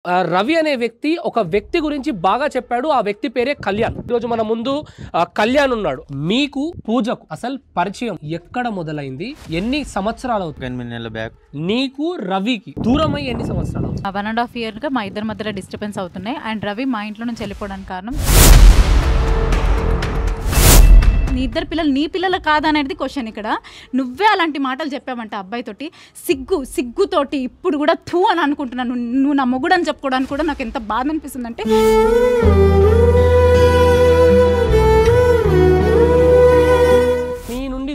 రవి అనే వ్యక్తి ఒక వ్యక్తి గురించి బాగా చెప్పాడు. ఆ వ్యక్తి పేరే కళ్యాణ్. ఈరోజు మన ముందు కళ్యాణ్ ఉన్నాడు. మీకు పూజకు అసలు పరిచయం ఎక్కడ మొదలైంది? ఎన్ని సంవత్సరాలు అవుతుంది? 8 నెలల బ్యాక్. నీకు రవికి దూరమై ఎన్ని సంవత్సరాలు అవుతుంది? 1.5 year గా మా ఇద్దరి మధ్యలో డిస్టర్బెన్స్ అవుతున్నాయి. అండ్ రవి మా ఇంట్లో నుంచి వెళ్ళిపోవడానికి కారణం నీ ఇద్దరు పిల్లలు నీ పిల్లలు కాదనేది క్వశ్చన్. ఇక్కడ నువ్వే అలాంటి మాటలు చెప్పావంటే అబ్బాయితోటి సిగ్గుతోటి ఇప్పుడు కూడా థూ అని అనుకుంటున్నాను. నువ్వు నా మొగుడు అని చెప్పుకోవడానికి కూడా నాకు ఎంత బాధ అనిపిస్తుందంటే,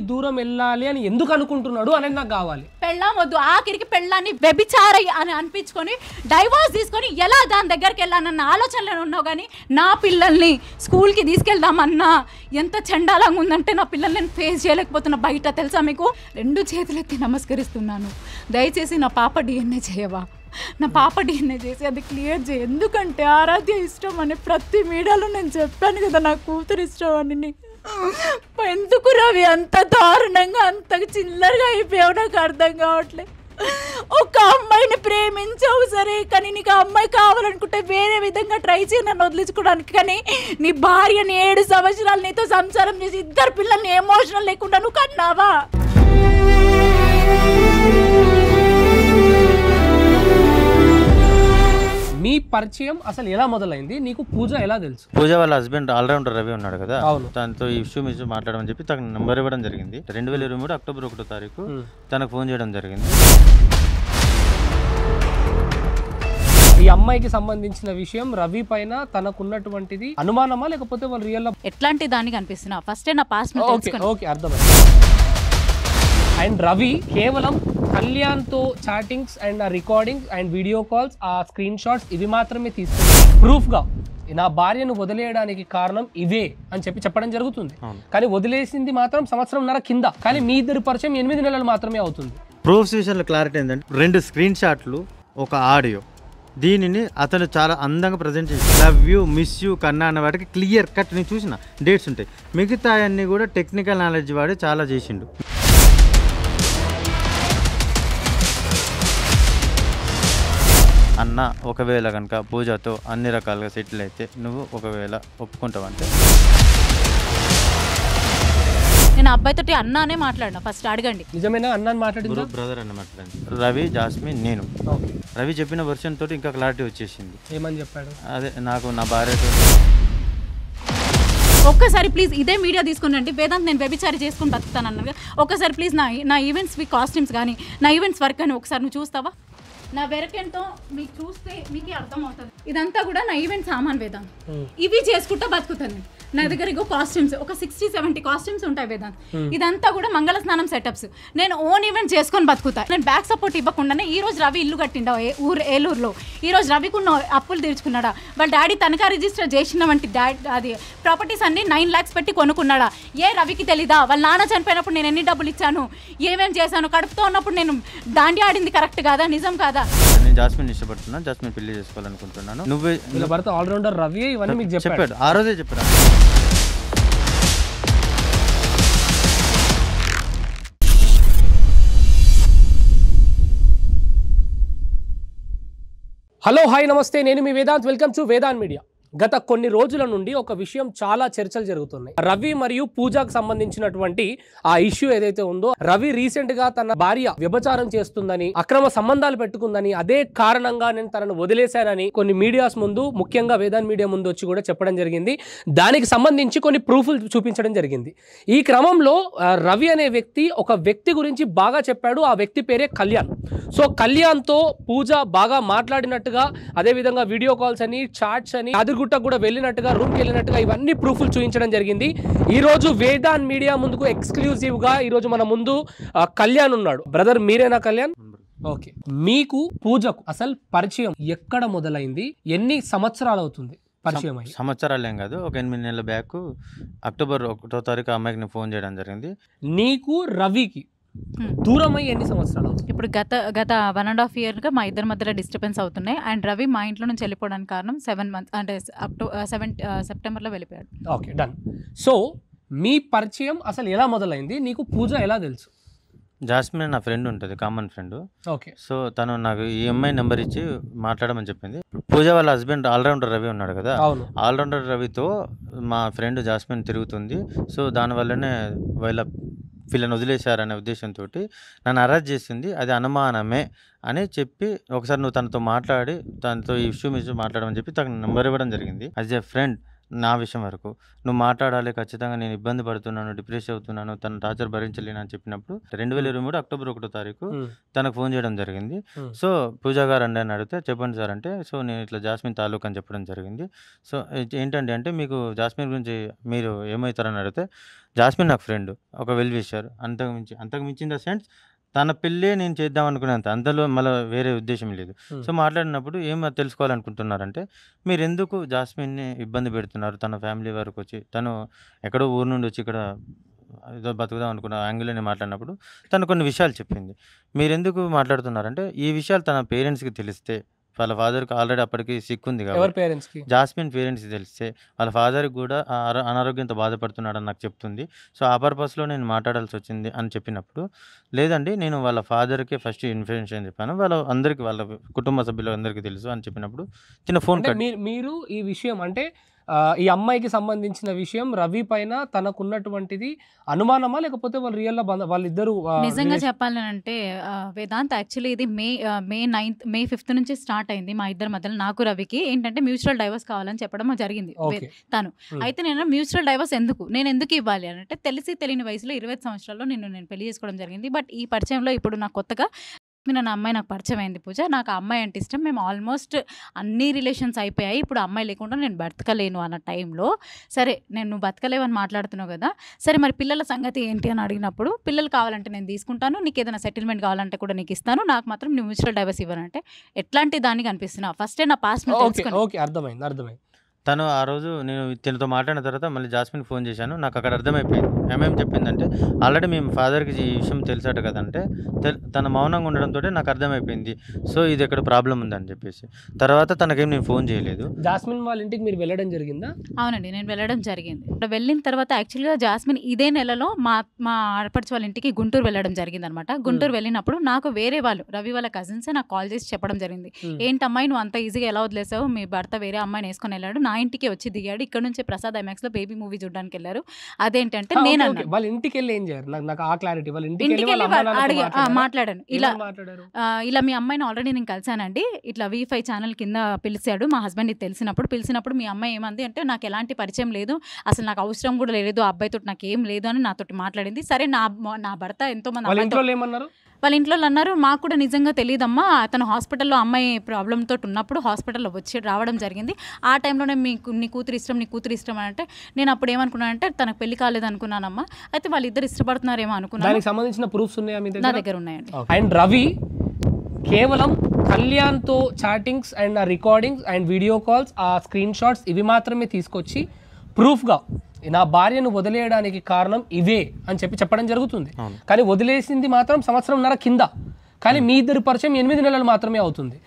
దూరం వెళ్ళాలి అని ఎందుకు అనుకుంటున్నాడు అనేది నాకు కావాలి. పెళ్ళాం వద్దు, ఆఖరికి పెళ్ళాన్ని వ్యభిచారి అని అనిపించుకొని డైవోర్స్ తీసుకొని ఎలా దాని దగ్గరికి వెళ్ళానన్న ఆలోచనలో ఉన్నావు. కానీ నా పిల్లల్ని స్కూల్కి తీసుకెళ్దామన్నా ఎంత చండాలంగా ఉందంటే నా పిల్లల్ని నేను ఫేస్ చేయలేకపోతున్నా బయట. తెలుసా మీకు? 2 చేతులెత్తి నమస్కరిస్తున్నాను. దయచేసి నా పాప DNA చేయవా? నా పాప DNA చేసి అది క్లియర్ చేయి. ఎందుకంటే ఆరాధ్య ఇష్టం అని ప్రతి మీడియాలో నేను చెప్పాను కదా, నా కూతురు ఇష్టం అని. ఎందుకు రవి అంత దారుణంగా అంత చిల్లరగా అయిపోయావు? నాకు అర్థం కావట్లేదు. ఒక అమ్మాయిని ప్రేమించావు సరే, కానీ నీకు ఆ అమ్మాయి కావాలనుకుంటే వేరే విధంగా ట్రై చేయి నన్ను వదిలించుకోవడానికి. కానీ నీ భార్యని 7 సంవత్సరాలు నీతో సంసారం చేసి 2 పిల్లల్ని ఎమోషనల్ లేకుండా నువ్వు కన్నావా? మీ పరిచయం అసలు ఎలా మొదలైంది? నీకు పూజ ఎలా తెలుసు? పూజ వాళ్ళ హస్బెండ్ ఆల్రౌండర్ రవి ఉన్నాడు కదా, తనతో ఈ ఇష్యూ మాట్లాడమని చెప్పి తనకు నెంబర్ ఇవ్వడం జరిగింది. 2023 అక్టోబర్ 1వ తారీఖు తనకు ఫోన్ చేయడం జరిగింది. ఈ అమ్మాయికి సంబంధించిన విషయం రవి పైన తనకున్నటువంటిది అనుమానమా లేకపోతే వాళ్ళు రియల్ ఎట్లాంటి దానికి అనిపిస్తున్నా? ఫస్ట్ నా పాస్ట్ ఓకే అర్థమైంది. అండ్ రవి కేవలం కళ్యాణ్ తో chattings and recordings and video calls, ఆ స్క్రీన్ షాట్స్ ఇవి మాత్రమే తీసుకుని ప్రూఫ్ గా నా భార్యను వదిలేయడానికి కారణం ఇవే అని చెప్పడం జరుగుతుంది. కానీ వదిలేసింది మాత్రం 1.5 సంవత్సరం కింద. కానీ మీ ఇద్దరి పరిచయం 8 నెలలు మాత్రమే అవుతుంది. ప్రూఫ్స్ విషయంలో క్లారిటీ ఏంటంటే 2 స్క్రీన్ షాట్లు, ఒక ఆడియో. దీనిని అతను చాలా అందంగా ప్రజెంట్ చేసి లవ్ యూ, మిస్ యూ, కన్నా అన్న వాటికి క్లియర్ కట్ నేను చూసిన డేట్స్ ఉంటాయి. మిగతా అన్నీ కూడా టెక్నికల్ నాలెడ్జ్ వాడి చాలా చేసిండు. అన్న ఒకవేళ కనుక పూజతో అన్ని రకాలుగా సెటిల్ అయితే నువ్వు ఒకవేళ ఒప్పుకుంటావంటే? నేను అబ్బాయితోటి అన్నానే మాట్లాడినా. ఫస్ట్ అడగండి. నిజమేనా? అన్నాన్ని మాట్లాడింది? బ్రదర్ అన్న మాట్లాడింది. రవి, జాస్మిన్, నేను. రవి చెప్పిన వర్షన్ తోటి ఇంకా క్లారిటీ వచ్చేసింది. ఏమని చెప్పాడు? అదే నాకు నా భార్యతో ఒక్కసారి ప్లీజ్ ఇదే మీడియా తీసుకుని వేదాంత్ నేను వ్యభిచారి చేసుకుని బతుకుతాను అన్నగా. ఒక్కసారి ప్లీజ్ నా ఈవెంట్స్ కాస్ట్యూమ్స్ కానీ నా ఈవెంట్స్ వర్క్ అని ఒకసారి నువ్వు చూస్తావా? నా వెరకెంతో మీకు చూస్తే మీకే అర్థమవుతుంది. ఇదంతా కూడా నా ఈవెంట్ సామాన్ వేదాంత్. ఇవి చేసుకుంటా బతుకుతాను. నా దగ్గర ఇగో కాస్ట్యూమ్స్ ఒక 60-70 కాస్ట్యూమ్స్ ఉంటాయి వేదాంత్. ఇదంతా కూడా మంగళ స్నానం సెటప్స్. నేను ఓన్ ఈవెంట్ చేసుకొని బతుకుతా. నేను బ్యాక్ సపోర్ట్ ఇవ్వకుండానే ఈ రోజు రవి ఇల్లు కట్టిండా ఏలూరులో. ఈ రోజు రవికున్న అప్పులు తీర్చుకున్నాడా? వాళ్ళ డాడీ తనఖా రిజిస్టర్ చేసిన వంటి అది ప్రాపర్టీస్ అన్ని 9 lakhs పెట్టి కొనుక్కున్నాడా? ఏ రవికి తెలీదా? వాళ్ళ నాన్న చనిపోయినప్పుడు నేను ఎన్ని డబ్బులు ఇచ్చాను, ఏమేం చేశాను? కడుపుతో ఉన్నప్పుడు నేను దాండి ఆడింది కరెక్ట్ కాదా? నిజం కాదా? నేను జాస్మిన్ ఇష్టపడుతున్నాను, జాస్మిన్ పెళ్లి చేసుకోవాలనుకుంటున్నాను. నువ్వే భర్త ఆల్రౌండర్ రవి ఇవన్నీ మీకు చెప్పాడు. ఆ రోజే చెప్పాడు. హలో, హాయ్, నమస్తే. నేను మీ Vedant. Welcome to Vedant media. గత కొన్ని రోజుల నుండి ఒక విషయం చాలా చర్చలు జరుగుతున్నాయి. రవి మరియు పూజకు సంబంధించినటువంటి ఆ ఇష్యూ ఏదైతే ఉందో, రవి రీసెంట్ గా తన భార్య వ్యభిచారం చేస్తుందని, అక్రమ సంబంధాలు పెట్టుకుందని, అదే కారణంగా నేను తనను వదిలేశానని కొన్ని మీడియాస్ ముందు, ముఖ్యంగా వేదాంత్ మీడియా ముందు వచ్చి కూడా చెప్పడం జరిగింది. దానికి సంబంధించి కొన్ని ప్రూఫ్లు చూపించడం జరిగింది. ఈ క్రమంలో రవి అనే వ్యక్తి ఒక వ్యక్తి గురించి బాగా చెప్పాడు. ఆ వ్యక్తి పేరే కళ్యాణ్. సో కళ్యాణ్తో పూజ బాగా మాట్లాడినట్టుగా, అదేవిధంగా వీడియో కాల్స్ అని, చాట్స్ అని, గుట్టకు కూడా వెళ్ళినట్టుగా, రూమ్కి వెళ్ళినట్టుగా ఇవన్నీ ప్రూఫ్లు చూపించడం జరిగింది. ఈ రోజు వేదాంత్ మీడియా ముందుకు ఎక్స్క్లూజివ్ గా ఈ రోజు మన ముందు కళ్యాణ్ ఉన్నాడు. బ్రదర్, మీరేనా కళ్యాణ్? ఓకే. మీకు పూజకు అసలు పరిచయం ఎక్కడ మొదలైంది? ఎన్ని సంవత్సరాలు అవుతుంది పరిచయం? సంవత్సరాలు ఏం కాదు, ఒక 8 నెలల బ్యాక్ అక్టోబర్ 1వ తారీఖు అమ్మాయికి ఫోన్ చేయడం జరిగింది. నీకు రవికి దూరమై ఎన్ని సంవత్సరాలు? ఇప్పుడు గత 1.5 year గా మా ఇద్దరి మధ్యలో డిస్టర్బెన్స్ అవుతున్నాయి. అండ్ రవి మా ఇంట్లో నుంచి వెళ్ళిపోవడానికి కారణం 7 months అంటే సెప్టెంబర్లో వెళ్ళిపోయాడు. Okay, done. సో మీ పరిచయం అసలు ఎలా మొదలైంది? నీకు పూజ ఎలా తెలుసు? జాస్మిన్ నా ఫ్రెండ్ ఉంటుంది, కామన్ ఫ్రెండ్. ఓకే. సో తను నాకు ఈ అమ్మాయి నెంబర్ ఇచ్చి మాట్లాడమని చెప్పింది. పూజ వాళ్ళ హస్బెండ్ ఆల్రౌండర్ రవి ఉన్నాడు కదా, అవును. ఆల్రౌండర్ రవితో మా ఫ్రెండ్ జాస్మిన్ తిరుగుతుంది. సో దానివల్లనే వీళ్ళని వదిలేశారనే ఉద్దేశంతో నన్ను అరెస్ట్ చేసింది, అది అనుమానమే అని చెప్పి ఒకసారి నువ్వు తనతో మాట్లాడి తనతో ఈ ఇష్యూ మాట్లాడమని చెప్పి తనకు నెంబర్ ఇవ్వడం జరిగింది. యాజ్ ఏ ఫ్రెండ్ నా విషయం వరకు నువ్వు మాట్లాడాలి, ఖచ్చితంగా నేను ఇబ్బంది పడుతున్నాను, డిప్రెస్ అవుతున్నాను, తన టార్చర్ భరించలేను అని చెప్పినప్పుడు 2023 అక్టోబర్ 1వ తారీఖు తనకు ఫోన్ చేయడం జరిగింది. సో పూజా గారు అండి అని అడిగితే చెప్పండి సార్ అంటే, సో నేను ఇట్లా జాస్మిన్ తాలూక్ అని చెప్పడం జరిగింది. సో ఏంటండి అంటే మీకు జాస్మిన్ గురించి మీరు ఏమవుతారని అడిగితే, జాస్మిన్ నాకు ఫ్రెండ్, ఒక వెల్ విషర్, అంతకు మించి ఇన్ ద సెన్స్ తన పెళ్ళే నేను చేద్దాం అనుకునేంత, అందులో మళ్ళీ వేరే ఉద్దేశం లేదు. సో మాట్లాడినప్పుడు ఏం తెలుసుకోవాలనుకుంటున్నారంటే, మీరు ఎందుకు జాస్మిన్ని ఇబ్బంది పెడుతున్నారు, తన ఫ్యామిలీ వరకు వచ్చి, తను ఎక్కడో ఊరు నుండి వచ్చి ఇక్కడ ఏదో బతుకుదాం అనుకున్న యాంగిల్ని మాట్లాడినప్పుడు తను కొన్ని విషయాలు చెప్పింది. మీరు ఎందుకు మాట్లాడుతున్నారంటే, ఈ విషయాలు తన పేరెంట్స్కి తెలిస్తే, వాళ్ళ ఫాదర్కి ఆల్రెడీ అప్పటికి సిక్ ఉంది ఎవరి కాబట్టి పేరెంట్స్కి? జాస్మిన్ పేరెంట్స్కి తెలిస్తే వాళ్ళ ఫాదర్కి కూడా అనారోగ్యంతో బాధపడుతున్నాడని నాకు చెప్తుంది. సో ఆ పర్పస్లో నేను మాట్లాడాల్సి వచ్చింది అని చెప్పినప్పుడు, లేదండి నేను వాళ్ళ ఫాదర్కి ఫస్ట్ ఇన్ఫర్మేషన్ చెప్పాను, వాళ్ళ అందరికీ వాళ్ళ కుటుంబ సభ్యులు అందరికీ తెలుసు అని చెప్పినప్పుడు చిన్న ఫోన్ అంటే మీరు ఈ విషయం అంటే ఈ అమ్మాయికి సంబంధించిన విషయం రవి పైన తనకున్నటువంటిది అనుమానమా, లేకపోతే వాళ్ళు రియల్ వాళ్ళిద్దరు నిజంగా చెప్పాలంటే వేదాంత్ యాక్చువల్లీ ఇది మే 5th నుంచి స్టార్ట్ అయింది మా ఇద్దరి మధ్యలో, నాకు రవికి ఏంటంటే మ్యూచువల్ డైవర్స్ కావాలని చెప్పడం జరిగింది ఓకే. తను. అయితే నేను మ్యూచువల్ డైవర్స్ నేను ఎందుకు ఇవ్వాలి అని అంటే, తెలియని వయసులో 25 సంవత్సరాల్లో నేను పెళ్లి చేసుకోవడం జరిగింది. బట్ ఈ పరిచయంలో ఇప్పుడు నాకు కొత్తగా నా అమ్మాయి నాకు పరిచయం అయింది పూజ. నాకు ఆ అమ్మాయి అంటే ఇష్టం, మేము ఆల్మోస్ట్ అన్ని రిలేషన్స్ అయిపోయాయి, ఇప్పుడు అమ్మాయి లేకుండా నేను బతకలేను అన్న టైంలో, సరే నువ్వు బతకలేవని మాట్లాడుతున్నావు కదా, సరే మరి పిల్లల సంగతి ఏంటి అని అడిగినప్పుడు, పిల్లలు కావాలంటే నేను తీసుకుంటాను, నీకు ఏదైనా సెటిల్మెంట్ కావాలంటే కూడా నీకు ఇస్తాను, నాకు మాత్రం నువ్వు మ్యూచువల్ డైవర్స్ ఇవ్వనంటే ఎట్లాంటి దానికి అనిపిస్తున్నావు, ఫస్టే నా పాస్ట్ ఓకే, అర్థమైంది. తను ఆ రోజు నేను తినతో మాట్లాడిన తర్వాత మళ్ళీ జాస్మిన్కి ఫోన్ చేశాను. నాకు అక్కడ అర్థమైపోయింది. ఏమేం చెప్పిందంటే, ఆల్రెడీ మేము ఫాదర్కి ఈ విషయం తెలిసాడు కదంటే, తన మౌనంగా ఉండడంతో నాకు అర్థమైపోయింది. సో ఇది ఎక్కడ ప్రాబ్లం ఉందని చెప్పేసి తర్వాత తనకేం నేను ఫోన్ చేయలేదు. జాస్మిన్ వాళ్ళ ఇంటికి మీరు వెళ్ళడం జరిగిందా? అవునండి, నేను వెళ్ళడం జరిగింది. వెళ్ళిన తర్వాత యాక్చువల్గా జాస్మిన్ ఇదే నెలలో మా ఆడపడిచి వాళ్ళ ఇంటికి గుంటూరు వెళ్ళడం జరిగింది అనమాట. గుంటూరు వెళ్ళినప్పుడు నాకు వేరే వాళ్ళు రవి వాళ్ళ కజిన్స్ నాకు కాల్ చేసి చెప్పడం జరిగింది, ఏంటమ్మాయి నువ్వు అంత ఈజీగా ఎలా వదిలేసావు, మీ భర్త వేరే అమ్మాయిని వేసుకొని వెళ్ళాడు, నా ఇంటికి వచ్చి దిగాడు, ఇక్కడ నుంచి ప్రసాద్ ఐమాక్స్ లో బేబీ మూవీ చూడడానికి వెళ్ళారు, అదేంటంటే నేను వాళ్ళ ఇంటికి వెళ్ళి ఏం చేయారు, నాకు ఆ క్లారిటీ. వాళ్ళ ఇంటికి వెళ్ళి మాట్లాడాను, ఇలా మీ అమ్మాయిని ఆల్రెడీ నేను కలిసానండి, ఇట్లా V5 ఛానల్ కింద పిలిచాడు మా హస్బెండ్, ఇది పిలిచినప్పుడు మీ అమ్మాయి ఏమంది అంటే, నాకు ఎలాంటి పరిచయం లేదు, అసలు నాకు అవసరం కూడా లేదు, ఆ అబ్బాయితో నాకు ఏం లేదు అని నాతోటి మాట్లాడింది. సరే నా భర్త ఎంతో మంది వాళ్ళ ఇంట్లో అన్నారు, మాకు కూడా నిజంగా తెలియదమ్మా, అతను హాస్పిటల్లో అమ్మాయి ప్రాబ్లంతో ఉన్నప్పుడు హాస్పిటల్లో వచ్చి రావడం జరిగింది, ఆ టైంలోనే నీ కూతురు ఇష్టం అని అంటే, నేను అప్పుడు ఏమనుకున్నానంటే తనకు పెళ్లి కాలేదు అనుకున్నానమ్మా, అయితే వాళ్ళిద్దరు ఇష్టపడుతున్నారేమో అనుకున్నాను. దానికి సంబంధించిన ప్రూఫ్స్ ఉన్నాయా మీ దగ్గర? నా దగ్గర ఉన్నాయండి. అండ్ రవి కేవలం కళ్యాణ్తో chattings and recordings and video calls, ఆ స్క్రీన్ షాట్స్ ఇవి మాత్రమే తీసుకొచ్చి ప్రూఫ్గా నా భార్యను వదిలేయడానికి కారణం ఇవే అని చెప్పడం జరుగుతుంది. కానీ వదిలేసింది మాత్రం 1.5 సంవత్సరం కింద, కానీ మీ ఇద్దరి పరిచయం 8 నెలలు మాత్రమే అవుతుంది.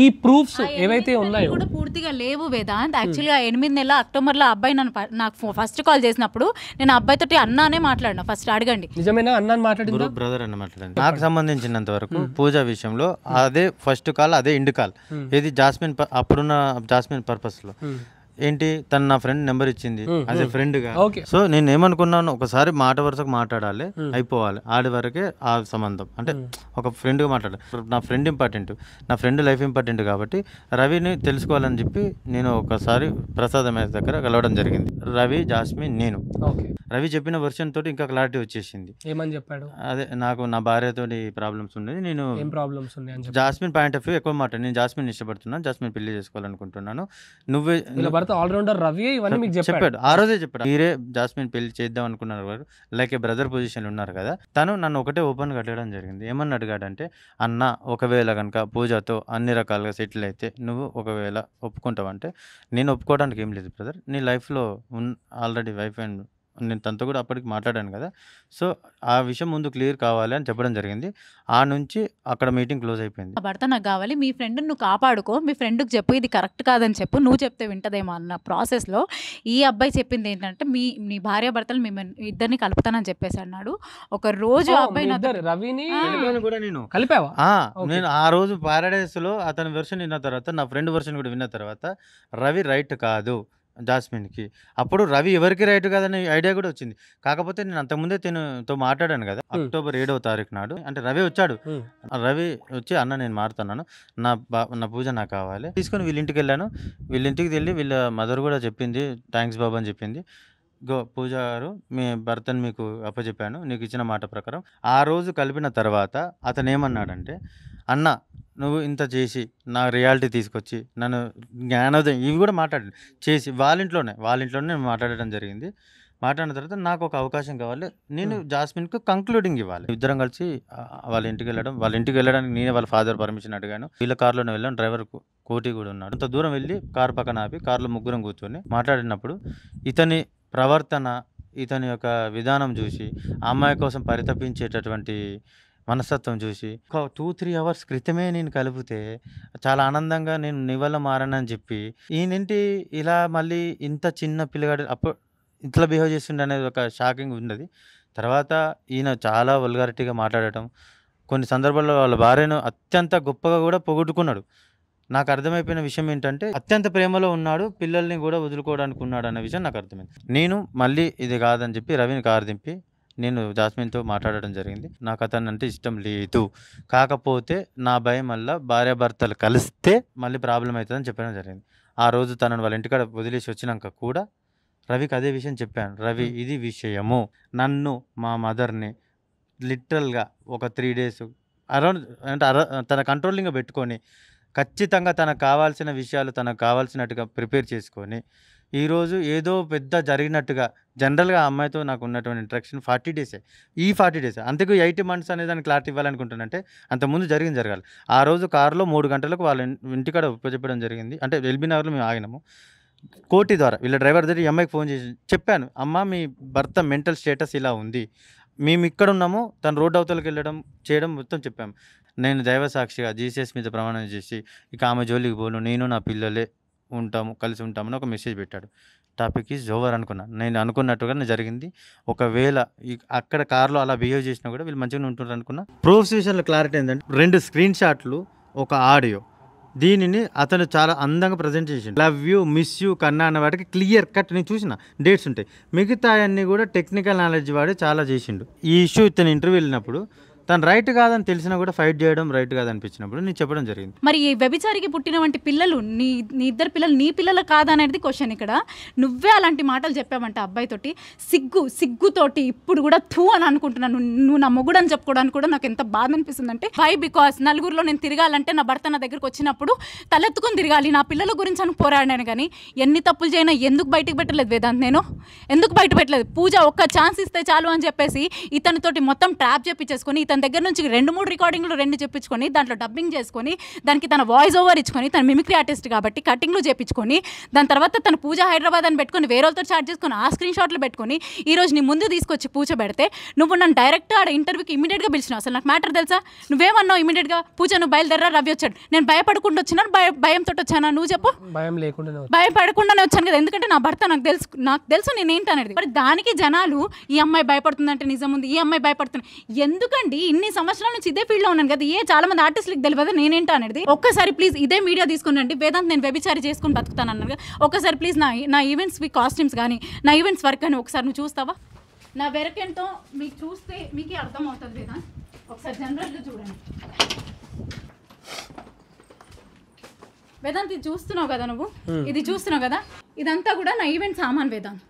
ఈ ప్రూఫ్స్ ఏవైతే ఉన్నాయో కూడా పూర్తిగా లేవు వేదాంత్. యాక్చువల్గా 8 నెలల అక్టోబర్లో అబ్బాయి నాకు ఫస్ట్ కాల్ చేసినప్పుడు నేను అబ్బాయితోటి అన్నానే మాట్లాడినా, ఫస్ట్ అడగండి. నిజమేనా అన్నాను మాట్లాడింది? బ్రదర్ అని మాట్లాడింది. నాకు సంబంధించినంత వరకు పూజ విషయంలో అదే ఫస్ట్ కాల్, అదే ఎండ్ కాల్. ఇది జాస్మిన్ అప్పుడున్న జాస్మిన్ పర్పస్ లో ఏంటి, తను నా ఫ్రెండ్ నెంబర్ ఇచ్చింది యాజ్ ఏ ఫ్రెండ్ గా. సో నేను ఏమనుకున్నాను, ఒకసారి మాట వరుసకు మాట్లాడాలి, అయిపోవాలి, ఆడి వరకే ఆ సంబంధం, అంటే ఒక ఫ్రెండ్ గా మాట్లాడాలి. నా ఫ్రెండ్ ఇంపార్టెంట్, నా ఫ్రెండ్ లైఫ్ ఇంపార్టెంట్ కాబట్టి రవిని తెలుసుకోవాలని చెప్పి నేను ఒకసారి ప్రసాద్ ఎంఎస్ దగ్గర కలవడం జరిగింది. రవి, జాస్మిన్, నేను. రవి చెప్పిన వర్షన్ తోటి ఇంకా క్లారిటీ వచ్చేసింది. ఏమని చెప్పాడు? అదే నాకు నా భార్యతోటి ప్రాబ్లమ్స్ ఉండేది, నేను జాస్మిన్ పాయింట్ ఆఫ్ వ్యూ ఎక్కువ మాట, నేను జాస్మిన్ ఇష్టపడుతున్నాను, జాస్మిన్ పెళ్లి చేసుకోవాలనుకుంటున్నాను, నువ్వే ఆల్రౌండర్ రవి ఇవన్నీ మీకు చెప్పాడు. ఆ రోజే చెప్పాడు, మీరే జాస్మిన్ పెళ్లి చేద్దాం అనుకున్నారు, లైక్ ఏ బ్రదర్ పొజిషన్ ఉన్నారు కదా. తను నన్ను ఒకటే ఓపెన్ గా అడగడం జరిగింది. ఏమన్నా అడిగాడంటే, అన్న ఒకవేళ కనుక పూజతో అన్ని రకాలుగా సెటిల్ అయితే నువ్వు ఒకవేళ ఒప్పుకుంటావంటే, నేను ఒప్పుకోవడానికి ఏం లేదు బ్రదర్, నీ లైఫ్లో ఆల్రెడీ వైఫ్ అండ్ నేను తనతో కూడా అప్పటికి మాట్లాడాను కదా. సో ఆ విషయం ముందు క్లియర్ కావాలి అని చెప్పడం జరిగింది. ఆ నుంచి అక్కడ మీటింగ్ క్లోజ్ అయిపోయింది. నా భర్త నాకు కావాలి, మీ ఫ్రెండ్ని నువ్వు కాపాడుకో, మీ ఫ్రెండ్కి చెప్పు ఇది కరెక్ట్ కాదని చెప్పు, నువ్వు చెప్తే వింటదేమో అన్న ప్రాసెస్లో ఈ అబ్బాయి చెప్పింది ఏంటంటే నీ భార్య భర్తలు మేము ఇద్దరిని కలుపుతానని చెప్పేసి అన్నాడు. ఒక రోజు ఆ అబ్బాయి నాతో రవిని వెళ్ళిపోయాను కూడా నేను. కలిపావా? నేను ఆ రోజు పారాడైస్ లో అతని వెర్షన్ విన్న తర్వాత, నా ఫ్రెండ్ వెర్షన్ కూడా విన్న తర్వాత రవి రైట్ కాదు జాస్మిన్కి. అప్పుడు రవి ఎవరికి రైట్ కాదని ఐడియా కూడా వచ్చింది. కాకపోతే నేను అంతకుముందే తనతో మాట్లాడాను కదా, అక్టోబర్ 7వ తారీఖు నాడు. అంటే రవి వచ్చాడు. రవి వచ్చి అన్న నేను మారుతున్నాను, నా పూజ నాకు కావాలి తీసుకొని వీళ్ళ ఇంటికి వెళ్ళాను. వీళ్ళ ఇంటికి వెళ్ళి వీళ్ళ మదర్ కూడా చెప్పింది థ్యాంక్స్ బాబు అని చెప్పింది. పూజ గారు మీ భర్తను మీకు అప్పచెప్పాను నీకు ఇచ్చిన మాట ప్రకారం. ఆ రోజు కలిపిన తర్వాత అతను ఏమన్నాడంటే, అన్న నువ్వు ఇంత చేసి నా రియాలిటీ తీసుకొచ్చి నన్ను జ్ఞానోదయం ఇవి కూడా మాట్లాడి చేసి వాళ్ళ ఇంట్లోనే నేను మాట్లాడడం జరిగింది. మాట్లాడిన తర్వాత నాకు ఒక అవకాశం కావాలి, నేను జాస్మిన్కు కంక్లూడింగ్ ఇవ్వాలి. ఇద్దరం కలిసి వాళ్ళ ఇంటికి వెళ్ళడానికి నేనే వాళ్ళ ఫాదర్ పర్మిషన్ అడిగాను. వీళ్ళ కార్లోనే వెళ్ళాను, డ్రైవర్ కోటి కూడా ఉన్నాడు. అంత దూరం వెళ్ళి కార్ పక్కన ఆపి కార్లో ముగ్గురం కూర్చొని మాట్లాడినప్పుడు ఇతని ప్రవర్తన, ఇతని యొక్క విధానం చూసి, ఆ అమ్మాయి కోసం పరితపించేటటువంటి మనస్తత్వం చూసి, ఒక 2-3 అవర్స్ క్రితమే నేను కలిపితే చాలా ఆనందంగా నేను నీ వల్ల మారానని చెప్పి ఈయనేంటి ఇలా మళ్ళీ ఇంత చిన్న పిల్లగాడు అప్పుడు ఇట్లా బిహేవ్ చేస్తుండే అనేది ఒక షాకింగ్ ఉన్నది. తర్వాత ఈయన చాలా వల్గారిటీగా మాట్లాడటం, కొన్ని సందర్భాల్లో వాళ్ళ భార్యను అత్యంత గొప్పగా కూడా పొగుడుకున్నాడు. నాకు అర్థమైపోయిన విషయం ఏంటంటే అత్యంత ప్రేమలో ఉన్నాడు, పిల్లల్ని కూడా వదులుకోవడానికి ఉన్నాడు అన్న విషయం నాకు అర్థమైంది. నేను మళ్ళీ ఇది కాదని చెప్పి రవిని కారు దింపి నేను జాస్మిన్తో మాట్లాడడం జరిగింది. నాకు అతను అంటే ఇష్టం లేదు, కాకపోతే నా భయం వల్ల భార్యాభర్తలు కలిస్తే మళ్ళీ ప్రాబ్లం అవుతుందని చెప్పడం జరిగింది. ఆ రోజు తనను వాళ్ళ ఇంటికాడ వదిలేసి వచ్చినాక కూడా రవికి అదే విషయం చెప్పాను. రవి ఇది విషయము, నన్ను మా మదర్ని లిటరల్గా ఒక 3 days అరౌండ్ అంటే తన కంట్రోలింగ్గా పెట్టుకొని ఖచ్చితంగా తనకు కావాల్సిన విషయాలు తనకు కావాల్సినట్టుగా ప్రిపేర్ చేసుకొని ఈరోజు ఏదో పెద్ద జరిగినట్టుగా జనరల్గా ఆ అమ్మాయితో నాకు ఉన్నటువంటి ఇంట్రాక్షన్ 40 days. ఈ 40 days అంతకు 8 months అనే దాన్ని క్లారిటీ ఇవ్వాలనుకుంటున్నానంటే అంతకుముందు జరగాలి. ఆ రోజు కారులో 3 గంటలకు వాళ్ళ ఇంటికాడ ఉపజెప్పడం జరిగింది. అంటే ఎల్బీ నగర్లో మేము ఆగినాము. కోటి ద్వారా వీళ్ళ డ్రైవర్ దగ్గర ఈ అమ్మాయికి ఫోన్ చేసి చెప్పాను, అమ్మ మీ భర్త మెంటల్ స్టేటస్ ఇలా ఉంది, మేము ఇక్కడ ఉన్నాము, తను రోడ్డు అవతలకి వెళ్ళడం చేయడం మొత్తం చెప్పాము. నేను దైవ సాక్షిగా జీసస్ మీద ప్రమాణం చేసి ఇక ఆమె జోలికి పోను, నేను నా పిల్లలే కలిసి ఉంటామని ఒక మెసేజ్ పెట్టాడు. టాపిక్ ఈజ్ ఓవర్ అనుకున్నా. నేను అనుకున్నట్టుగానే జరిగింది. ఒకవేళ అక్కడ కార్లో అలా బిహేవ్ చేసినా కూడా వీళ్ళు మంచిగానే ఉంటున్నారు అనుకున్నా. ప్రూఫ్స్ విషయంలో క్లారిటీ ఏంటంటే 2 స్క్రీన్ షాట్లు, ఒక ఆడియో. దీనిని అతను చాలా అందంగా ప్రజెంట్ చేసిండు. లవ్ యూ, మిస్ యూ, కన్నా అన్న వాటికి క్లియర్ కట్ నేను చూసిన డేట్స్ ఉంటాయి. మిగతా అన్నీ కూడా టెక్నికల్ నాలెడ్జ్ వాడి చాలా చేసిండు. ఈ ఇష్యూ ఇతను ఇంటర్వ్యూ వెళ్ళినప్పుడు తను రైట్ కాదని తెలిసినా కూడా ఫైట్ చేయడం రైట్ కాదనిపించినప్పుడు నేను చెప్పడం జరిగింది. మరి ఈ వ్యభిచారికి పుట్టిన వంటి పిల్లలు నీ ఇద్దరు పిల్లలు నీ పిల్లలు కాదనేది క్వశ్చన్. ఇక్కడ నువ్వే అలాంటి మాటలు చెప్పావంట అబ్బాయితోటి. సిగ్గుతోటి ఇప్పుడు కూడా థూ అని అనుకుంటున్నాను. నువ్వు నా మొగుడు అని చెప్పుకోవడానికి కూడా నాకు ఎంత బాధ అనిపిస్తుంది అంటే, వై బికాస్ నలుగురిలో నేను తిరగాలంటే నా భర్త నా దగ్గరకు వచ్చినప్పుడు తలెత్తుకుని తిరగాలి, నా పిల్లల గురించి అని పోరాడాను. కానీ ఎన్ని తప్పులు చేయనా ఎందుకు బయటకు పెట్టలేదు వేదాంత్? నేను ఎందుకు బయట పెట్టలేదు? పూజ ఒక్క ఛాన్స్ ఇస్తే చాలు అని చెప్పేసి ఇతనితోటి మొత్తం ట్రాప్ చేపించేసుకొని తన దగ్గర నుంచి 2-3 రికార్డింగ్లు 2 చెప్పించుకొని దాంట్లో డబ్బింగ్ చేసుకొని దానికి తన వాయిస్ ఓవర్ ఇచ్చుకొని, తన మిమిక్రీ ఆర్టిస్ట్ కాబట్టి కటింగ్లు చేపించుకొని, దాని తర్వాత తన పూజ హైదరాబాద్ అని పెట్టుకొని వేరేతో చార్జ్ చేసుకొని ఆ స్క్రీన్ షాట్లు పెట్టుకొని ఈరోజు నీ ముందు తీసుకొచ్చి పూజ పెడితే నువ్వు నన్ను డైరెక్ట్ ఆడ ఇంటర్వ్యూకి ఇమీడియట్గా పిలిచినావు. అసలు నాకు మ్యాటర్ తెలుసా? నువ్వేమన్నావు ఇమీడియట్గా? పూజ నువ్వు బయలుదేరా, రవి వచ్చాడు. నేను భయపడకుండా వచ్చినా భయంతో వచ్చానా? నువ్వు చెప్పు. భయపడకుండానే వచ్చాను కదా, ఎందుకంటే నా భర్త నాకు తెలుసు నేనేంటనేది. మరి దానికి జనాలు ఈ అమ్మాయి భయపడుతుందంటే నిజం ఉంది, ఈ అమ్మాయి భయపడుతుంది ఎందుకండి? ఇన్ని సంవత్సరాల నుంచి ఇదే ఫీల్డ్ లో ఉన్నాను కదా, చాలా మంది ఆర్టిస్టులకు తెలియదు నేనేంటో అనేది. ఒక్కసారి ప్లీజ్ ఇదే మీడియా తీసుకునండి, వేదాంత్ నేను వ్యభిచారి చేసుకుని బతుకుతాను అన్నారు. ఒక్కసారి ప్లీజ్ నా ఈవెంట్స్ కాస్ట్యూమ్స్ కానీ నా ఈవెంట్స్ వర్క్ అని ఒకసారి నువ్వు చూస్తావా? నా వెరక్ ఏంటో మీకు చూస్తే మీకే అర్థం అవుతుంది వేదాంత్. ఒకసారి జనరల్గా చూడండి వేదాంత్. ఇది చూస్తున్నావు కదా నువ్వు, ఇది చూస్తున్నావు కదా, ఇదంతా కూడా నా ఈవెంట్ సామాన్ వేదాంత్.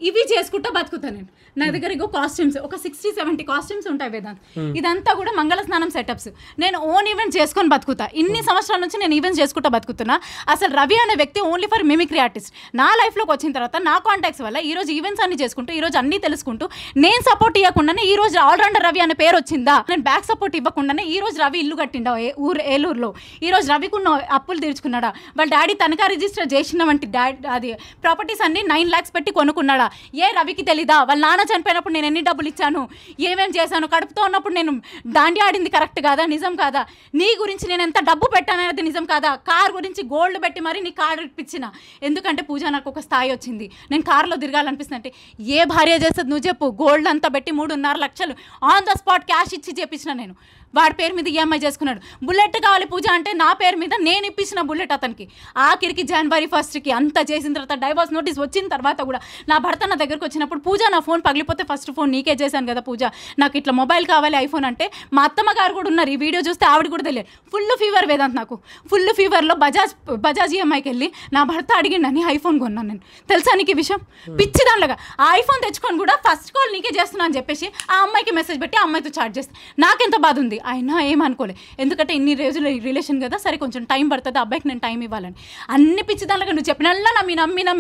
ఇవి చేసుకుంటా బతుకుతా నేను. నా దగ్గర ఇగో కాస్ట్యూమ్స్ ఒక 60-70 కాస్ట్యూమ్స్ ఉంటాయి వేదాంత్. ఇదంతా కూడా మంగళ స్నానం సెటప్స్. నేను ఓన్ ఈవెంట్ చేసుకొని బతుకుతా. ఇన్ని సంవత్సరాల నుంచి నేను ఈవెంట్స్ చేసుకుంటా బతుకుతున్నా. అసలు రవి అనే వ్యక్తి ఓన్లీ ఫర్ మిమిక్రీ ఆర్టిస్ట్. నా లైఫ్లోకి వచ్చిన తర్వాత నా కాంటాక్ట్స్ వల్ల ఈరోజు ఈవెంట్స్ అన్ని చేసుకుంటూ, ఈరోజు అన్ని తెలుసుకుంటూ, నేను సపోర్ట్ ఇవ్వకుండానే ఈ రోజు ఆల్రౌండర్ రవి అనే పేరు వచ్చిందా? నేను బ్యాక్ సపోర్ట్ ఇవ్వకుండానే ఈ రోజు రవి ఇల్లు కట్టిండా ఏలూరులో. ఈ రోజు రవికున్న అప్పులు తీర్చుకున్నాడా? వాళ్ళ డాడీ తనఖా రిజిస్టర్ చేసిన వంటి అది ప్రాపర్టీస్ అన్ని 9 lakhs పెట్టి కొనుక్కున్నాడా? ఏ రవికి తెలీదా? వాళ్ళ నాన్న చనిపోయినప్పుడు నేను ఎన్ని డబ్బులు ఇచ్చాను, ఏమేం చేశాను, కడుపుతో ఉన్నప్పుడు నేను దాండి ఆడింది కరెక్ట్ కాదా, నిజం కాదా? నీ గురించి నేను ఎంత డబ్బు పెట్టాననేది నిజం కాదా? కార్ గురించి గోల్డ్ పెట్టి మరి నీ కార్ ఇప్పించిన. ఎందుకంటే పూజ నాకు ఒక స్థాయి వచ్చింది, నేను కార్లో తిరగాలనిపిస్తుంది. అంటే ఏ భార్య చేస్తుంది నువ్వు చెప్పు? గోల్డ్ అంతా పెట్టి 3.5 లక్షలు ఆన్ ద స్పాట్ క్యాష్ ఇచ్చి చేపించిన నేను. వాడి పేరు మీద ఈఎంఐ చేసుకున్నాడు. బుల్లెట్ కావాలి పూజ అంటే నా పేరు మీద నేను ఇప్పించిన బుల్లెట్ అతనికి. ఆఖరికి January 1st అంతా చేసిన తర్వాత డైవర్స్ నోటీస్ వచ్చిన తర్వాత కూడా నా భర్త నా దగ్గరకు వచ్చినప్పుడు, పూజ నా ఫోన్ పగిలిపోతే ఫస్ట్ ఫోన్ నీకే చేశాను కదా పూజ, నాకు ఇట్లా మొబైల్ కావాలి ఐఫోన్ అంటే, మా అత్తమ్మ గారు కూడా ఉన్నారు, ఈ వీడియో చూస్తే ఆవిడ కూడా తెలియదు. ఫుల్ ఫీవర్ వేదాంత్ నాకు. ఫుల్ ఫీవర్లో బజాజ్ ఈఎంఐకి వెళ్ళి నా భర్త అడిగిండని ఐఫోన్ కొన్నాను నేను. తెలుసా నీకు ఈ విషయం? పిచ్చి దానిలాగా ఆ ఐఫోన్ తెచ్చుకొని కూడా ఫస్ట్ కాల్ నీకే చేస్తున్నా అని చెప్పేసి ఆ అమ్మాయికి మెసేజ్ పెట్టి ఆ అమ్మాయితో చాట్ చేస్తాను. నాకెంత బాధ ఉంది. అయినా ఏమనుకోలే, ఎందుకంటే ఇన్ని రోజులు రిలేషన్ కదా, సరే కొంచెం టైం పడుతుంది, అబ్బాయికి నేను టైం ఇవ్వాలని. అన్ని పిచ్చి దానిలాగా నువ్వు చెప్పినల్లా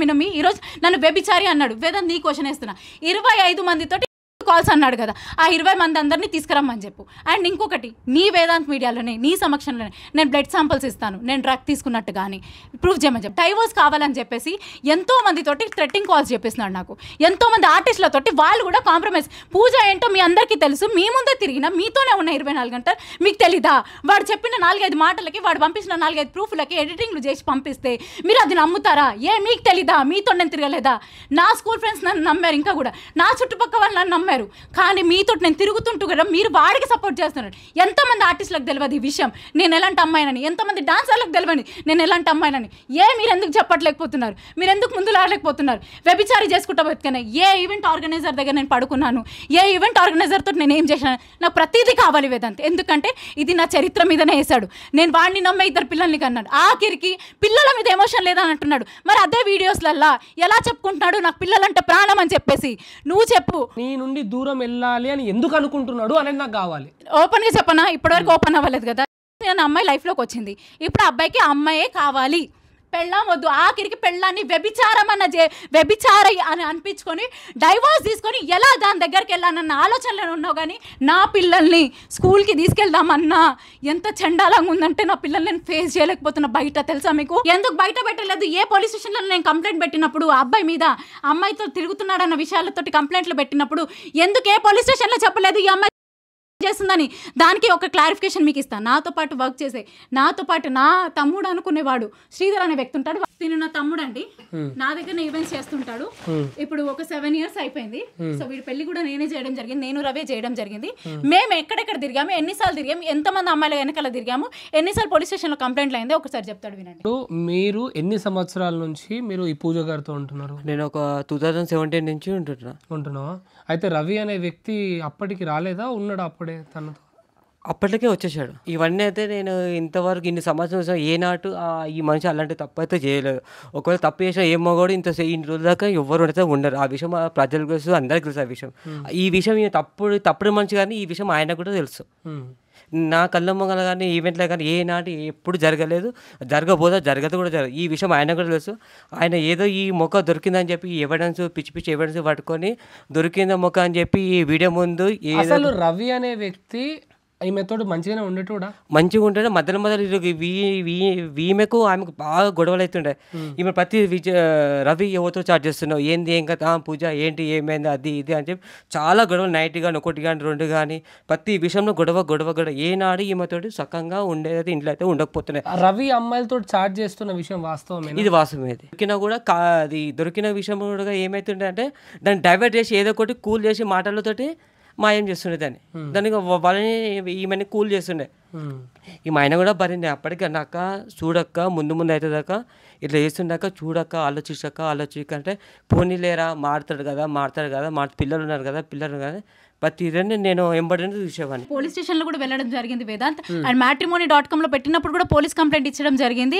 నమ్మి ఈరోజు నన్ను బేబిచారి అన్నాడు. వేదాంత్ నీ క్వశ్చన్ వేస్తున్నా, 25 మందితోటి కాల్స్ అన్నాడు కదా, ఆ 20 మంది అందరినీ తీసుకురమ్మని చెప్పు. అండ్ ఇంకొకటి, నీ వేదాంత్ మీడియాలోనే నీ సమక్షంలోనే నేను బ్లడ్ శాంపుల్స్ ఇస్తాను, నేను డ్రగ్ తీసుకున్నట్టు కానీ ప్రూఫ్ చేయమని చెప్పి. డైవోర్స్ కావాలని చెప్పేసి ఎంతో మందితోటి థ్రెట్టింగ్ కాల్స్ చెప్పిస్తున్నాడు నాకు, ఎంతో మంది ఆర్టిస్టులతోటి. వాళ్ళు కూడా కాంప్రమైజ్. పూజ ఏంటో మీ అందరికీ తెలుసు, మీ ముందే తిరిగినా మీతోనే ఉన్న 24 గంటలు మీకు తెలీదా? వాడు చెప్పిన 4-5 మాటలకి, వాడు పంపించిన 4-5 ప్రూఫ్లకి ఎడిటింగ్లు చేసి పంపిస్తే మీరు అది నమ్ముతారా? మీకు తెలీదా? మీతో నేను తిరగలేదా? నా స్కూల్ ఫ్రెండ్స్ నన్ను నమ్మారు, ఇంకా కూడా నా చుట్టుపక్కల వాళ్ళు నన్ను నమ్మారు. కానీ మీతో నేను తిరుగుతుంటూ కదా మీరు వాడికి సపోర్ట్ చేస్తున్నారు. ఎంతమంది ఆర్టిస్టులకు తెలియదు ఈ విషయం, నేను ఎలాంటి అమ్మాయినని. ఎంతమంది డాన్సర్లకు తెలియదు నేను ఎలాంటి అమ్మాయినని. మీరు ఎందుకు చెప్పట్లేకపోతున్నారు? మీరు ఎందుకు ముందు రాలేకపోతున్నారు? వ్యభిచారి చేసుకుంటా బతికనే. ఏ ఈవెంట్ ఆర్గనైజర్ దగ్గర నేను పడుకున్నాను, ఏ ఈవెంట్ ఆర్గనైజర్ తోటి నేను ఏం చేశాను? నాకు ప్రతిదీ కావాలి వేదాంత్. ఎందుకంటే ఇది నా చరిత్ర మీదనే వేశాడు. నేను వాడిని నమ్మే 2 పిల్లల్ని కన్నాడు, ఆఖరికి పిల్లల మీద ఎమోషన్ లేదని అంటున్నాడు. మరి అదే వీడియోస్లల్లా ఎలా చెప్పుకుంటున్నాడు నాకు పిల్లలంటే ప్రాణం అని చెప్పేసి? నువ్వు చెప్పు. నీ నుండి దూరం వెళ్ళాలి అని ఎందుకు అనుకుంటున్నాడు అనేది నాకు కావాలి. ఓపెన్గా చెప్పనా, ఇప్పటివరకు ఓపెన్ అవ్వలేదు కదా. నేను అమ్మాయి లైఫ్లోకి వచ్చింది, ఇప్పుడు అబ్బాయికి అమ్మాయే కావాలి, పెళ్ళాం వద్దు. ఆఖరికి పెళ్ళాన్ని వ్యభిచారై అని అనిపించుకొని డైవోర్స్ తీసుకొని ఎలా దాని దగ్గరికి వెళ్ళానన్న ఆలోచనలో ఉన్నావు. కానీ నా పిల్లల్ని స్కూల్కి తీసుకెళ్దామన్నా ఎంత చండాలంగా ఉందంటే నా పిల్లల్ని నేను ఫేస్ చేయలేకపోతున్నా బయట. తెలుసా మీకు? ఎందుకు బయట పెట్టలేదు? ఏ పోలీస్ స్టేషన్లో నేను కంప్లైంట్ పెట్టినప్పుడు అబ్బాయి మీద, అమ్మాయితో తిరుగుతున్నాడన్న విషయాలతోటి కంప్లైంట్లు పెట్టినప్పుడు ఎందుకు ఏ పోలీస్ స్టేషన్లో చెప్పలేదు ఈ అమ్మాయి చేస్తుందని? దానికి ఒక క్లారిఫికేషన్ మీకు ఇస్తాను. నాతో పాటు వర్క్ చేసే, నాతో పాటు నా తమ్ముడు అనుకునేవాడు శ్రీధర్ అనే వ్యక్తి ఉంటాడు. తిను నా తమ్ముడు అండి, నా దగ్గర ఈవెంట్స్ చేస్తుంటాడు. ఇప్పుడు ఒక 7 years అయిపోయింది. సో వీడి పెళ్లి కూడా నేనే చేయడం జరిగింది, నేను రవే చేయడం జరిగింది. మేము ఎక్కడెక్కడ తిరిగాము, ఎన్నిసార్లు తిరిగాము, ఎంతమంది అమ్మాయిల వెనకాల తిరిగాము, ఎన్నిసార్లు పోలీస్ స్టేషన్లో కంప్లైంట్లు అయింది ఒకసారి చెప్తాడు వినండి. మీరు ఎన్ని సంవత్సరాల నుంచి మీరు ఈ పూజ గారితో ఉంటున్నారు? నేను ఒక 2017 నుంచి ఉంటున్నావా? అయితే రవి అనే వ్యక్తి అప్పటికి రాలేదా, ఉన్నాడు అప్పుడే తనతో? అప్పటికే వచ్చేసాడు. ఇవన్నీ అయితే నేను ఇంతవరకు ఇన్ని సంవత్సరాలు ఏనాటు ఈ మనిషి అలాంటి తప్పు అయితే చేయలేదు. ఒకవేళ తప్పు చేసిన ఏమో కూడా ఇన్ని రోజుల దాకా ఎవరు అయితే ఉండరు. ఆ విషయం ప్రజలకు తెలుసు, అందరికీ తెలుసు. ఆ విషయం ఈ విషయం తప్పుడు మనిషి, కానీ ఈ విషయం ఆయనకు కూడా తెలుసు. నా కళ్ళ మొగల కానీ ఈవెంట్లో కానీ ఏనాటి ఎప్పుడు జరగలేదు, జరగదు కూడా జరగదు. ఈ విషయం ఆయన కూడా తెలుసు. ఆయన ఏదో ఈ మొక్క దొరికిందని చెప్పి ఎవిడెన్స్ పిచ్చి ఎవిడెన్స్ పట్టుకొని దొరికిందా మొక్క అని చెప్పి ఈ వీడియో ముందు అసలు రవి అనే వ్యక్తి ఈమెతో మంచిగానే ఉండేటోడా? మంచిగా ఉంటుండే. మధ్యలో ఈమెకు ఆమెకు బాగా గొడవలు అవుతుండే. ఈమె ప్రతి రవి ఎవరితో చాట్ చేస్తున్నావు, ఏంది ఏం కదా పూజ, ఏంటి ఏమైంది, అది ఇది అని చెప్పి చాలా గొడవలు. నైట్ కానీ 1 కానీ 2 కానీ ప్రతి విషయంలో గొడవ. ఏనాడు ఈమెతోటి సక్కంగా ఉండేది ఇంట్లో అయితే ఉండకపోతున్నాయి. రవి అమ్మాయిలతో చాట్ చేస్తున్న విషయం వాస్తవమే? ఇది వాస్తవమే. దొరికినా కూడా అది దొరికిన విషయం కూడా ఏమవుతుండే అంటే దాన్ని డైవర్ట్ చేసి ఏదో ఒకటి కూల్ చేసి మాటలతోటి మాయం చేస్తుండే దానికి వాళ్ళని ఈమెని కూల్ చేస్తుండే. ఈ ఆయన కూడా భరింది. అప్పటికి అన్నాక చూడక్క ముందు అవుతుందాక ఇట్లా చేస్తుండాక చూడక్క ఆలోచించక అంటే పోనీ లేరా మారుతాడు కదా పిల్లలు ఉన్నారు కదా ప్రతి ఇదని నేను ఎంబడి చూసేవాడిని. పోలీస్ స్టేషన్ లో కూడా వెళ్ళడం జరిగింది వేదాంత్. అండ్ matrimony.com లో పెట్టినప్పుడు కూడా పోలీస్ కంప్లైంట్ ఇచ్చడం జరిగింది.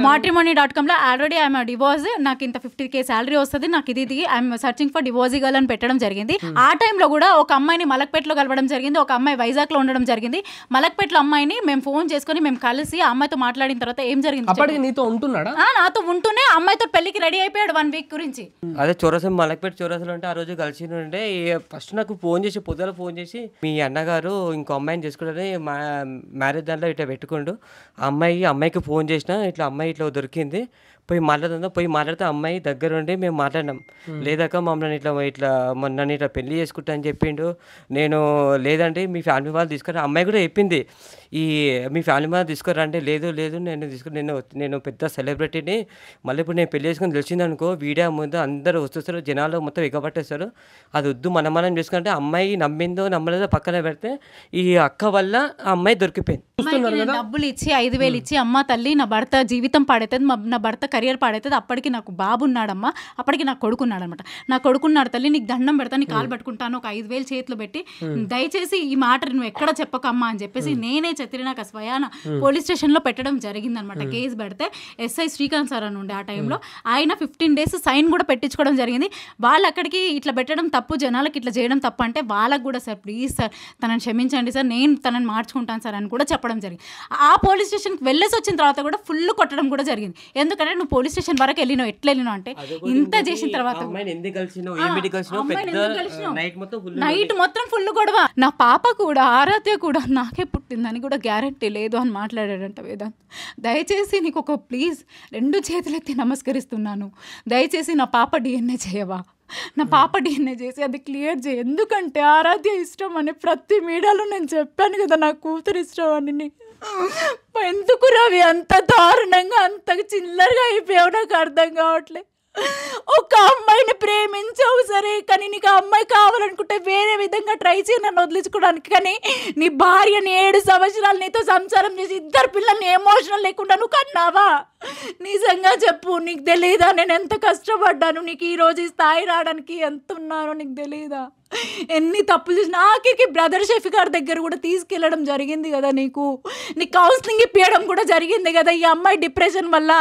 matrimony.com లో ఆల్రెడీ ఐఎమ్ డివోర్స్, నాకు ఇంత 50K శాలరీ వస్తుంది, నాకు ఇది I'm searching for divorce girl అని పెట్టడం జరిగింది. ఆ టైంలో కూడా ఒక అమ్మాయిని మలక్పేటలో కలవడం జరిగింది, ఒక అమ్మాయి వైజాగ్ లో ఉండడం జరిగింది. మలక్పేటలో అమ్మాయిని మేము ఫోన్ చేసుకుని మేము కలిసి ఆ అమ్మాయితో మాట్లాడిన తర్వాత ఏం జరిగింది, నీతో ఉంటున్నాడా? నాతో ఉంటూనే అమ్మాయితో పెళ్లికి రెడీ అయిపోయాడు 1 week గురించి. అదే చౌరస్తా మలక్పేట చౌరస్తాలో ఉంటే ఆ రోజు కలిసి ఉండే. ఫస్ట్ నాకు పొద్దున ఫోన్ చేసి మీ అన్నగారు ఇంకో అమ్మాయిని చేసుకుంటే మ్యారేజ్ దాంట్లో ఇట్లా పెట్టుకుండు, అమ్మాయికి ఫోన్ చేసిన ఇట్లా అమ్మాయి ఇట్లా దొరికింది, పోయి మాట్లాడితే అమ్మాయి దగ్గర ఉండి మేము మాట్లాడినాం. లేదాక మమ్మల్ని ఇట్లా నన్ను ఇట్లా పెళ్లి చేసుకుంటా అని చెప్పిండు. నేను లేదంటే మీ ఫ్యామిలీ వాళ్ళు తీసుకురా. అమ్మాయి కూడా చెప్పింది, ఈ మీ ఫ్యామిలీ వాళ్ళు తీసుకురా అంటే లేదు నేను పెద్ద సెలబ్రిటీని, మళ్ళీ ఇప్పుడు నేను పెళ్లి చేసుకుని తెలిసింది అనుకో వీడియో ముందు అందరూ వస్తారు, జనాలు మొత్తం ఎగబట్టేస్తారు, అది వద్దు మనం చేసుకుంటే అమ్మాయి నమ్మిందో నమ్మలేదో పక్కన పెడితే ఈ అక్క వల్ల ఆ అమ్మాయి దొరికిపోయింది. డబ్బులు ఇచ్చి 5,000 ఇచ్చి అమ్మ తల్లి నా భర్త జీవితం పాడవుతుంది, నా భర్త కెరియర్ పాడవుతుంది, అప్పటికి నాకు బాబు ఉన్నాడమ్మా, అప్పటికి నాకు కొడుకున్నాడు అనమాట. నా కొడుకున్నాడు తల్లి, నీకు దండం పెడతా, నీ కాలు పట్టుకుంటాను, ఒక 5,000 చేతిలో పెట్టి దయచేసి ఈ మాట నువ్వు ఎక్కడ చెప్పకమ్మా అని చెప్పేసి నేనే నాకు స్వయాన పోలీస్ స్టేషన్ లో పెట్టడం జరిగింది అనమాట. కేసు పెడితే ఎస్ఐ శ్రీకాంత్ సార్ అని ఉండే ఆ టైంలో ఆయన 15 days సైన్ కూడా పెట్టించుకోవడం జరిగింది. వాళ్ళు అక్కడికి ఇట్లా పెట్టడం తప్పు, జనాలకి ఇట్లా చేయడం తప్పు అంటే వాళ్ళకు కూడా సార్ ప్లీజ్ సార్ తనని క్షమించండి సార్, నేను తనని మార్చుకుంటాను సార్ అని కూడా చెప్పడం జరిగింది. ఆ పోలీస్ స్టేషన్కి వెళ్ళేసి వచ్చిన తర్వాత కూడా ఫుల్ కొట్టడం కూడా జరిగింది. ఎందుకంటే నువ్వు పోలీస్ స్టేషన్ వరకు వెళ్ళినావు, ఎట్లా వెళ్ళినావు అంటే ఇంత చేసిన తర్వాత నైట్ మొత్తం ఫుల్ గొడవ. నా పాప కూడా ఆరాధ్య కూడా నాకే పుట్టిందని కూడా గ్యారంటీ లేదు అని మాట్లాడాడంట వేదాంత్. దయచేసి నీకు ఒక ప్లీజ్ 2 చేతులెత్తి నమస్కరిస్తున్నాను, దయచేసి నా పాప DNA చేయవా, నా పాప DNA చేసి అది క్లియర్ చేయి. ఎందుకంటే ఆరాధ్య ఇష్టం అని ప్రతి మీడియాలో నేను చెప్పాను కదా, నా కూతురు ఇష్టం అని. ఎందుకు రవి అంత దారుణంగా అంత చిల్లరగా అయిపోయావు నాకు అర్థం కావట్లేదు. ఒక అమ్మాయిని ప్రేమించావు సరే, కానీ నీకు ఆ అమ్మాయి కావాలనుకుంటే వేరే విధంగా ట్రై చేయి నన్ను వదిలించుకోవడానికి. కానీ నీ భార్యని 7 సంవత్సరాలు నీతో సంసారం చేసి 2 పిల్లల్ని ఎమోషనల్ లేకుండా నువ్వు కన్నావా? నిజంగా చెప్పు, నీకు తెలియదా నేను ఎంత కష్టపడ్డాను, నీకు ఈరోజు ఈ స్థాయి రావడానికి ఎంత ఉన్నానో నీకు తెలియదా? ఎన్ని తప్పులు చేసిన ఆఖరికి బ్రదర్ షెఫీ గారి దగ్గర కూడా తీసుకెళ్ళడం జరిగింది కదా, నీకు కౌన్సిలింగ్ ఇప్పించడం కూడా జరిగింది కదా ఈ అమ్మాయి డిప్రెషన్ వల్ల.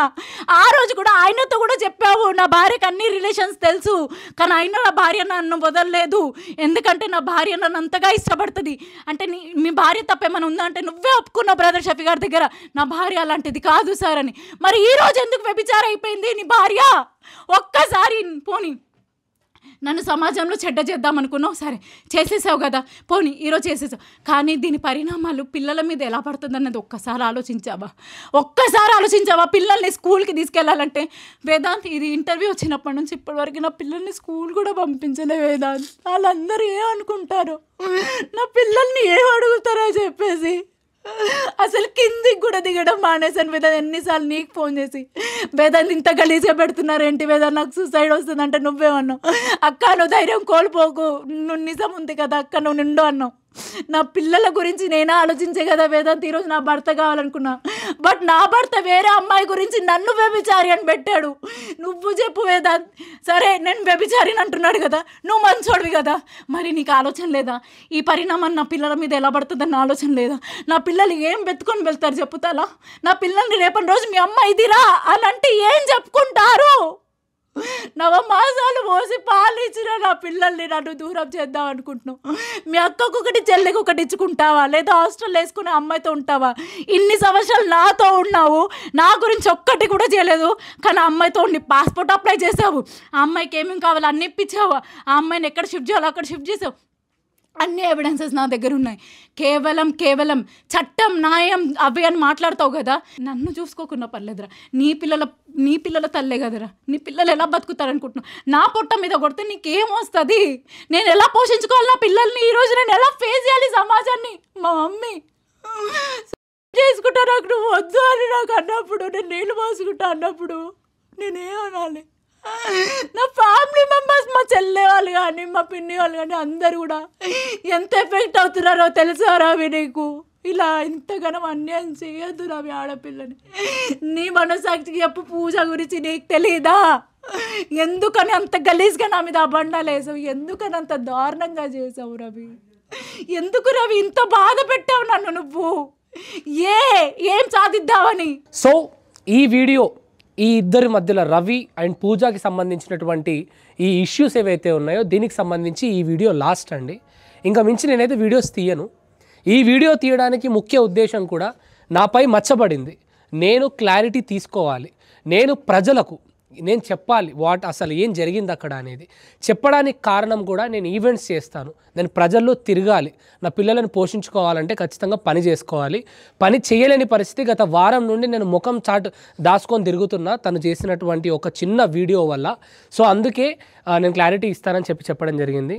ఆ రోజు కూడా ఆయనతో కూడా చెప్పావు, నా భార్యకి అన్ని రిలేషన్స్ తెలుసు, కానీ అయినా నా భార్య నన్ను వదలలేదు, ఎందుకంటే నా భార్య నన్ను అంతగా ఇష్టపడుతుంది అంటే మీ భార్య తప్పేమైనా ఉందా అంటే నువ్వే ఒప్పుకున్నావు బ్రదర్ షెఫీ గారి దగ్గర, నా భార్య అలాంటిది కాదు సార్ అని. మరి ఈ రోజు ఎందుకు వ్యభిచారం అయిపోయింది నీ భార్య? ఒక్కసారి పోనీ నన్ను సమాజంలో చెడ్డ చేద్దాం అనుకున్నావు, సరే చేసేసావు కదా, పోనీ ఈరోజు చేసేసావు, కానీ దీని పరిణామాలు పిల్లల మీద ఎలా పడుతుంది అన్నది ఒక్కసారి ఆలోచించావా? పిల్లల్ని స్కూల్కి తీసుకెళ్ళాలంటే వేదాంత్ ఇది ఇంటర్వ్యూ వచ్చినప్పటి నుంచి ఇప్పటివరకు నా పిల్లల్ని స్కూల్ కూడా పంపించలే వేదాంత్. వాళ్ళందరూ ఏమనుకుంటారు, నా పిల్లల్ని ఏం అడుగుతారో చెప్పేసి అసలు కిందికి కూడా దిగడం మానేసాను వేదాంత్. ఎన్నిసార్లు నీకు ఫోన్ చేసి వేదాంత్ ఇంత గలీజ్గా పెడుతున్నారు ఏంటి వేదాంత్, నాకు సూసైడ్ వస్తుంది అంటే నువ్వేమన్నావు, అక్క నువ్వు ధైర్యం కోల్పోకు, నువ్వు నిజం ఉంది కదా అక్క నువ్వు నిండు అన్నావు. నా పిల్లల గురించి నేనే ఆలోచించే కదా వేదాంత్ ఈరోజు నా భర్త కావాలనుకున్నా, బట్ నా భర్త వేరే అమ్మాయి గురించి నన్ను వ్యభిచారి అని పెట్టాడు. నువ్వు చెప్పు వేదాంత్, సరే నేను వ్యభిచారిని అంటున్నాడు కదా, నువ్వు మంచోడివి కదా, మరి నీకు ఆలోచన లేదా ఈ పరిణామం నా పిల్లల మీద ఎలా పడుతుందన్న ఆలోచన లేదా? నా పిల్లలు ఏం వెతుకొని వెళ్తారు చెప్పుతాలా? నా పిల్లల్ని రేపటి రోజు మీ అమ్మ ఇదిరా అని అంటే ఏం చెప్పుకుంటారు? 9 మాసాలు మోసి పాలు ఇచ్చిన నా పిల్లల్ని నన్ను దూరం చేద్దాం అనుకుంటున్నావు. మీ అక్కకు ఒకటి చెల్లికి ఒకటి ఇచ్చుకుంటావా, లేదా హాస్టల్ వేసుకునే అమ్మాయితో ఉంటావా? ఇన్ని సంవత్సరాలు నాతో ఉన్నావు, నా గురించి ఒక్కటి కూడా చేయలేదు, కానీ అమ్మాయితో నీ పాస్పోర్ట్ అప్లై చేసావు, ఆ అమ్మాయికి ఏమేమి కావాలో అన్ని ఇప్పించావు, ఆ అమ్మాయిని ఎక్కడ షిఫ్ట్ చేయాలో అక్కడ షిఫ్ట్ చేసావు. అన్ని ఎవిడెన్సెస్ నా దగ్గర ఉన్నాయి. కేవలం చట్టం న్యాయం అవి అని మాట్లాడతావు కదా, నన్ను చూసుకోకుండా పర్లేదురా, నీ పిల్లల తల్లే కదరా, నీ పిల్లలు ఎలా బతుకుతారనుకుంటున్నావు? నా పొట్ట మీద కొడితే నీకేమొస్తుంది? నేను ఎలా పోషించుకోవాలి నా పిల్లల్ని? ఈరోజు నేను ఎలా ఫేస్ చేయాలి సమాజాన్ని? మా మమ్మీ చేసుకుంటా నాకు నువ్వు వద్దు అని నాకు అన్నప్పుడు, నేను నీళ్ళు పోసుకుంటా అన్నప్పుడు నేనేమనాలి? నా ఫ్యామిలీ మెంబర్స్, మా చెల్లె వాళ్ళు కానీ మా పిన్ని వాళ్ళు కానీ అందరు కూడా ఎంత ఎఫెక్ట్ అవుతున్నారో తెలుసా రవి నీకు? ఇలా ఇంతగానో అన్యాయం చేయొద్దు రవి ఆడపిల్లని. నీ మనసాక్షికి చెప్పు, పూజ గురించి నీకు తెలీదా? ఎందుకని అంత గలీజ్గా నా మీద అబండాలు వేసావు? ఎందుకని అంత దారుణంగా చేసావు రవి? ఎందుకు రవి ఇంత బాధ పెట్టావు నన్ను? నువ్వు ఏం సాధిద్దామని? సో ఈ వీడియో ఈ ఇద్దరి మధ్యలో రవి అండ్ పూజకి సంబంధించినటువంటి ఈ ఇష్యూస్ ఏవైతే ఉన్నాయో దీనికి సంబంధించి ఈ వీడియో లాస్ట్ అండి. ఇంకా మించి నేనైతే వీడియోస్ తీయను. ఈ వీడియో తీయడానికి ముఖ్య ఉద్దేశం కూడా నాపై మచ్చబడింది, నేను క్లారిటీ తీసుకోవాలి, నేను ప్రజలకు నేను చెప్పాలి అసలు ఏం జరిగింది అక్కడ అనేది. చెప్పడానికి కారణం కూడా నేను ఈవెంట్స్ చేస్తాను, నేను ప్రజల్లో తిరగాలి, నా పిల్లలను పోషించుకోవాలంటే ఖచ్చితంగా పని చేసుకోవాలి. పని చేయలేని పరిస్థితి గత వారం నుండి నేను ముఖం దాచుకొని తిరుగుతున్నా తను చేసినటువంటి ఒక చిన్న వీడియో వల్ల. సో అందుకే నేను క్లారిటీ ఇస్తానని చెప్పడం జరిగింది.